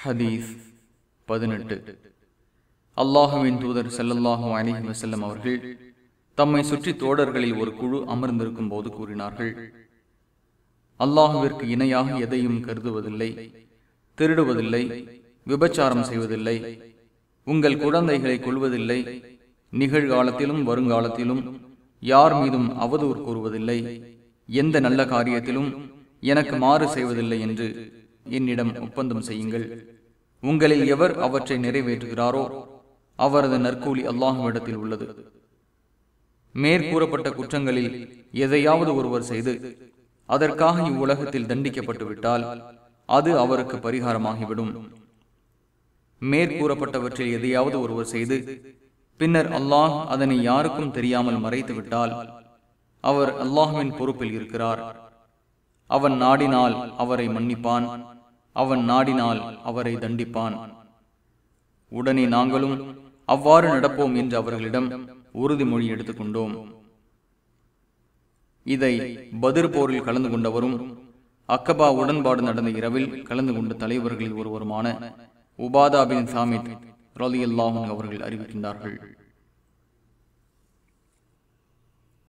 ஹதீஸ் 18. அல்லாஹுவின் தூதர் ஸல்லல்லாஹு அலைஹி வஸல்லம் அவர்கள் தம்மை சுற்றி தோழர்களில் ஒரு குழு அமர்ந்திருக்கும் போது கூறினார்கள், அல்லாஹுவிற்கு இணையாக எதையும் கருதுவதில்லை, திருடுவதில்லை, விபச்சாரம் செய்வதில்லை, உங்கள் குழந்தைகளை கொல்வதில்லை, நிகழ்காலத்திலும் வருங்காலத்திலும் யார் மீதும் அவதூறு கூறுவதில்லை, எந்த நல்ல காரியத்திலும் எனக்கு மாறு செய்வதில்லை என்று என்னிடம் ஒப்பந்தம் செய்யுங்கள். உங்களில் எவர் அவற்றை நிறைவேற்றுகிறாரோ அவரது நற்கூலி அல்லாஹ்விடத்தில் உள்ளது. மேற்கூறப்பட்ட குற்றங்களில் எதையாவது ஒருவர் செய்து அதற்காக இவ்வுலகத்தில் தண்டிக்கப்பட்டு விட்டால் அது அவருக்கு பரிகாரமாகிவிடும். மேற்கூறப்பட்டவற்றில் எதையாவது ஒருவர் செய்து பின்னர் அல்லாஹ் அதனை யாருக்கும் தெரியாமல் மறைத்து விட்டால் அவர் அல்லாஹ்வின் பொறுப்பில் இருக்கிறார். அவன் நாடினால் அவரை மன்னிப்பான், அவன் நாடினால் அவரை தண்டிப்பான். உடனே நாங்களும் அவ்வாறு நடப்போம் என்று அவர்களிடம் உறுதிமொழி எடுத்துக்கொண்டோம். இதை பத்ர் போரில் கலந்து கொண்டவரும் அக்கபா உடன்பாடு நடந்த இரவில் கலந்து கொண்ட தலைவர்களில் ஒருவருமான உபாதா பின் சாமித் ரலியல்லாஹு அன்ஹு அவர்கள் அறிவிக்கின்றார்கள்.